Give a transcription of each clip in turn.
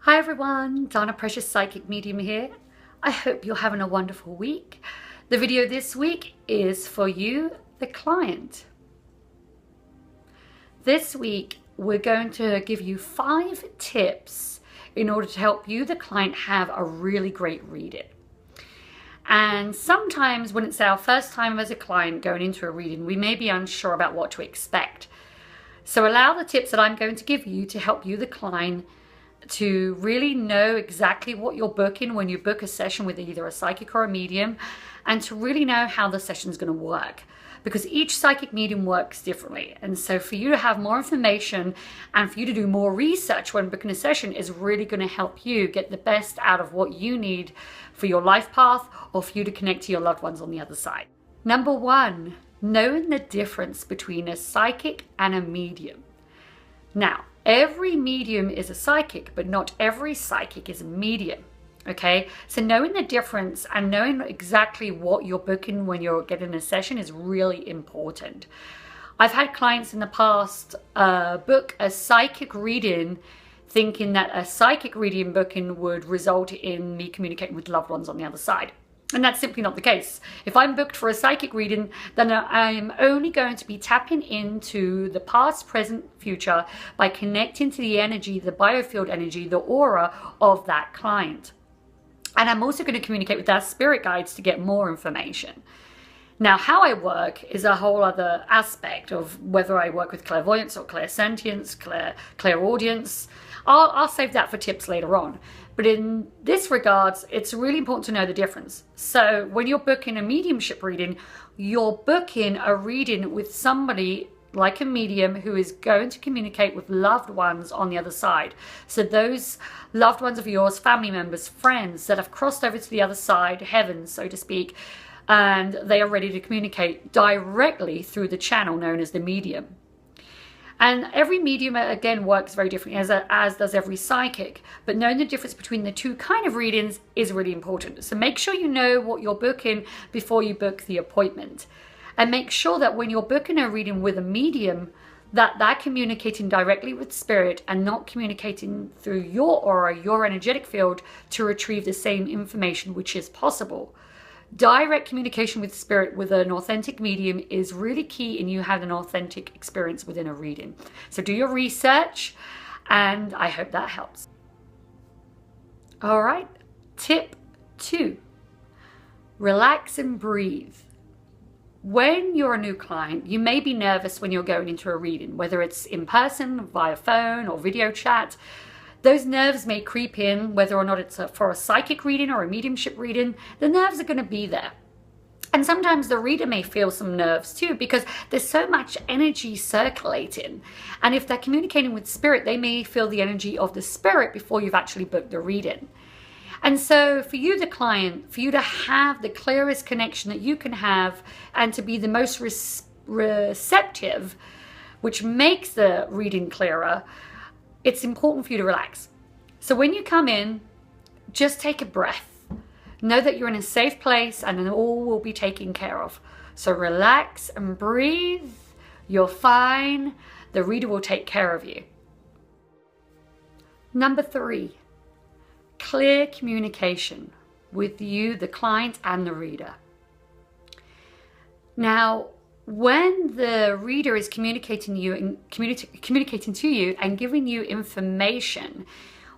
Hi everyone, Dana Preshous, Psychic Medium here. I hope you're having a wonderful week. The video this week is for you, the client. This week, we're going to give you 5 tips in order to help you, the client, have a really great reading. And sometimes when it's our first time as a client going into a reading, we may be unsure about what to expect. So allow the tips that I'm going to give you to help you, the client, to really know exactly what you're booking when you book a session with either a psychic or a medium, and to really know how the session's going to work, because each psychic medium works differently. And so for you to have more information and for you to do more research when booking a session is really going to help you get the best out of what you need for your life path, or for you to connect to your loved ones on the other side. Number 1, knowing the difference between a psychic and a medium. Now, every medium is a psychic, but not every psychic is a medium, okay? So knowing the difference and knowing exactly what you're booking when you're getting a session is really important. I've had clients in the past book a psychic reading thinking that a psychic reading booking would result in me communicating with loved ones on the other side. And that's simply not the case. If I'm booked for a psychic reading, then I'm only going to be tapping into the past, present, future by connecting to the energy, the biofield energy, the aura of that client. And I'm also going to communicate with their spirit guides to get more information. Now, how I work is a whole other aspect of whether I work with clairvoyance or clairsentience, clairaudience. I'll save that for tips later on. But in this regards, it's really important to know the difference. So when you're booking a mediumship reading, you're booking a reading with somebody like a medium who is going to communicate with loved ones on the other side. So those loved ones of yours, family members, friends that have crossed over to the other side, heaven, so to speak, and they are ready to communicate directly through the channel known as the medium. And every medium, again, works very differently, as does every psychic. But knowing the difference between the two kind of readings is really important. So make sure you know what you're booking before you book the appointment. And make sure that when you're booking a reading with a medium, that they're communicating directly with spirit and not communicating through your aura, your energetic field, to retrieve the same information, which is possible. Direct communication with spirit with an authentic medium is really key in you having an authentic experience within a reading. So do your research, and I hope that helps. All right, tip 2, relax and breathe. When you're a new client, you may be nervous when you're going into a reading, whether it's in person, via phone or video chat. Those nerves may creep in, whether or not it's for a psychic reading or a mediumship reading. The nerves are going to be there. And sometimes the reader may feel some nerves too, because there's so much energy circulating. And if they're communicating with spirit, they may feel the energy of the spirit before you've actually booked the reading. And so for you, the client, for you to have the clearest connection that you can have and to be the most receptive, which makes the reading clearer, it's important for you to relax. So when you come in, just take a breath. Know that you're in a safe place and all will be taken care of. So relax and breathe. You're fine. The reader will take care of you. Number 3, clear communication with you, the client, and the reader. Now, when the reader is communicating to you and giving you information,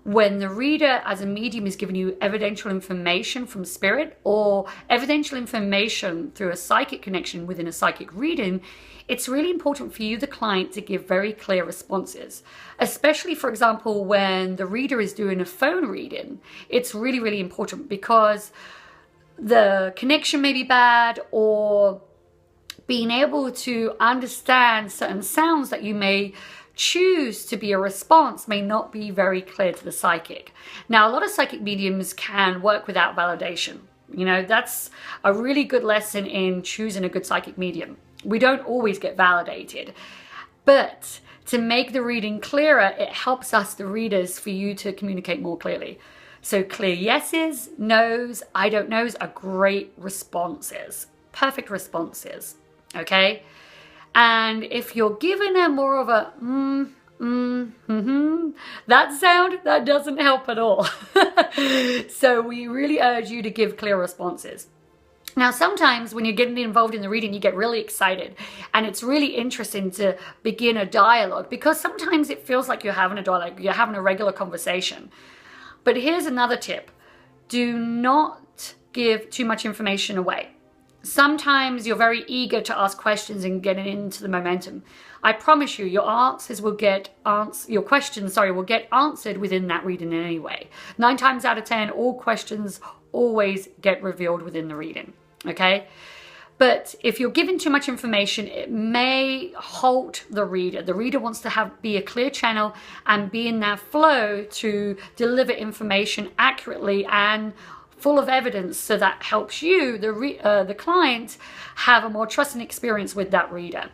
when the reader as a medium is giving you evidential information from spirit or evidential information through a psychic connection within a psychic reading, it's really important for you, the client, to give very clear responses. Especially, for example, when the reader is doing a phone reading, it's really, really important because the connection may be bad, or being able to understand certain sounds that you may choose to be a response may not be very clear to the psychic. Now, a lot of psychic mediums can work without validation. You know, that's a really good lesson in choosing a good psychic medium. We don't always get validated, but to make the reading clearer, it helps us, the readers, for you to communicate more clearly. So clear yeses, nos, I don't knows are great responses, perfect responses. Okay, and if you're given a more of a That sound, that doesn't help at all. So we really urge you to give clear responses. Now, sometimes when you're getting involved in the reading, you get really excited, and it's really interesting to begin a dialogue, because sometimes it feels like you're having a dialogue, you're having a regular conversation. But here's another tip. Do not give too much information away. Sometimes you're very eager to ask questions and get into the momentum. I promise you, your questions will get answered within that reading anyway. 9 times out of 10, all questions always get revealed within the reading. Okay? But if you're giving too much information, it may halt the reader. The reader wants to be a clear channel and be in that flow to deliver information accurately and full of evidence, so that helps you, the client, have a more trusting experience with that reader.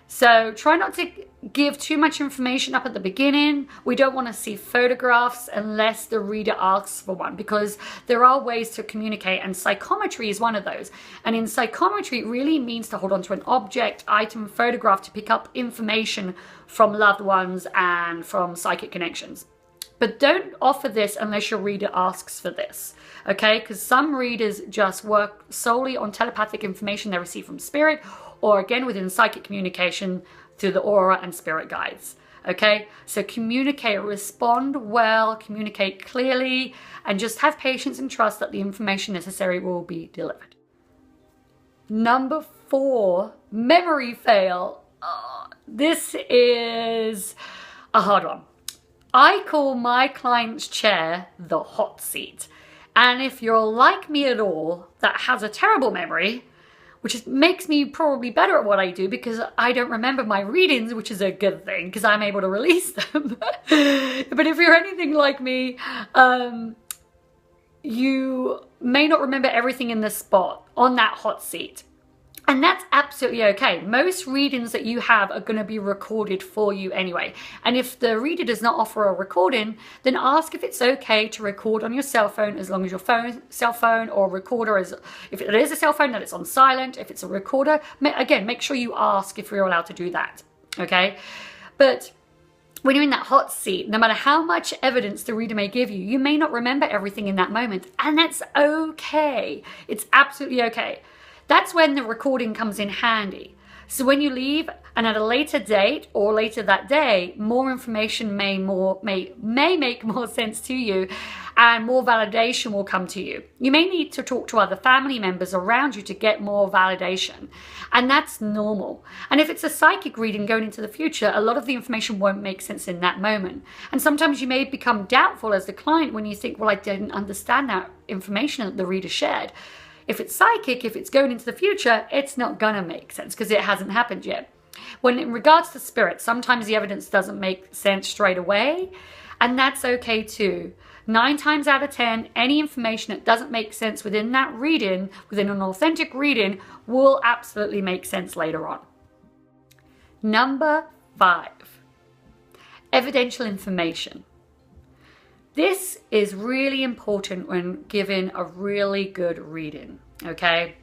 So try not to give too much information up at the beginning. We don't want to see photographs unless the reader asks for one, because there are ways to communicate, and psychometry is one of those. And in psychometry, it really means to hold on to an object, item, photograph to pick up information from loved ones and from psychic connections. But don't offer this unless your reader asks for this, okay? Because some readers just work solely on telepathic information they receive from spirit, or again within psychic communication through the aura and spirit guides, okay? So communicate, respond well, communicate clearly, and just have patience and trust that the information necessary will be delivered. Number 4, memory fail. This is a hard one. I call my client's chair the hot seat. And if you're like me at all, that has a terrible memory, which makes me probably better at what I do, because I don't remember my readings, which is a good thing because I'm able to release them. But if you're anything like me, you may not remember everything in the spot on that hot seat. And that's absolutely okay. Most readings that you have are going to be recorded for you anyway. And if the reader does not offer a recording, then ask if it's okay to record on your cell phone, as long as your cell phone or recorder is, if it is a cell phone, that it's on silent. If it's a recorder, again, make sure you ask if you're allowed to do that, okay? But when you're in that hot seat, no matter how much evidence the reader may give you, you may not remember everything in that moment, and that's okay. It's absolutely okay. That's when the recording comes in handy. So when you leave, and at a later date or later that day, more information may make more sense to you, and more validation will come to you. You may need to talk to other family members around you to get more validation, and that's normal. And if it's a psychic reading going into the future, a lot of the information won't make sense in that moment. And sometimes you may become doubtful as the client when you think, well, I didn't understand that information that the reader shared. If it's psychic, if it's going into the future, it's not gonna make sense because it hasn't happened yet. When in regards to spirit, sometimes the evidence doesn't make sense straight away, and that's okay too. 9 times out of 10, any information that doesn't make sense within that reading, within an authentic reading, will absolutely make sense later on. Number 5, evidential information. This is really important when giving a really good reading, okay?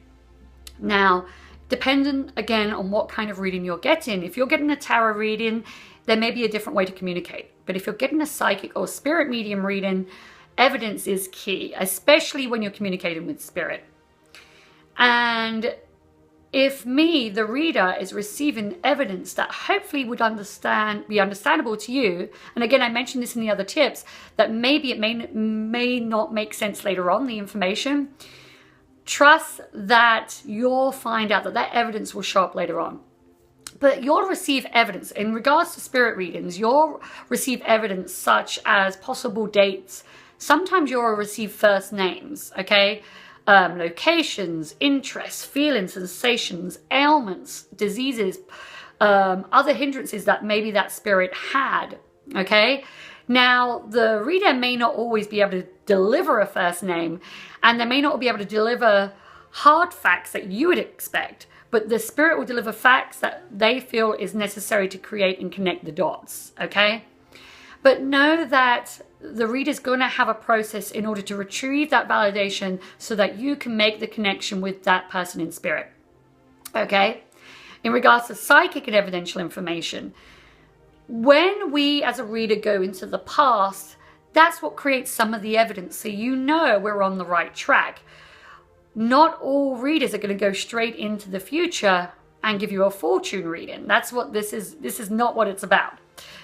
Now, dependent again on what kind of reading you're getting. If you're getting a tarot reading, there may be a different way to communicate. But if you're getting a psychic or spirit medium reading, evidence is key, especially when you're communicating with spirit. And if me, the reader, is receiving evidence that hopefully would be understandable to you, and again, I mentioned this in the other tips, that maybe it may not make sense later on, the information, trust that you'll find out that evidence will show up later on. But you'll receive evidence. In regards to spirit readings, you'll receive evidence such as possible dates. Sometimes you'll receive first names, okay? Locations, interests, feelings, sensations, ailments, diseases, other hindrances that maybe that spirit had, okay? Now, the reader may not always be able to deliver a first name, and they may not be able to deliver hard facts that you would expect, but the spirit will deliver facts that they feel is necessary to create and connect the dots, okay? But know that the reader's going to have a process in order to retrieve that validation so that you can make the connection with that person in spirit, okay? In regards to psychic and evidential information, When we as a reader go into the past, that's what creates some of the evidence, so you know we're on the right track. Not all readers are going to go straight into the future and give you a fortune reading. That's what this is. This is not what it's about.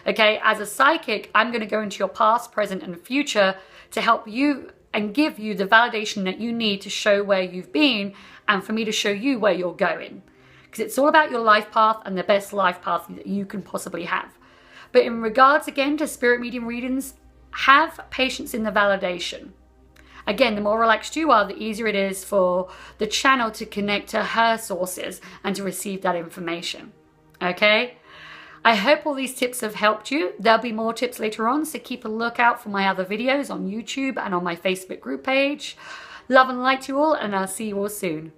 Okay, as a psychic, I'm going to go into your past, present, and future to help you and give you the validation that you need to show where you've been and for me to show you where you're going. Because it's all about your life path and the best life path that you can possibly have. But in regards, again, to spirit medium readings, have patience in the validation. Again, the more relaxed you are, the easier it is for the channel to connect to her sources and to receive that information. Okay? I hope all these tips have helped you. There'll be more tips later on, so keep a lookout for my other videos on YouTube and on my Facebook group page. Love and light to you all, and I'll see you all soon.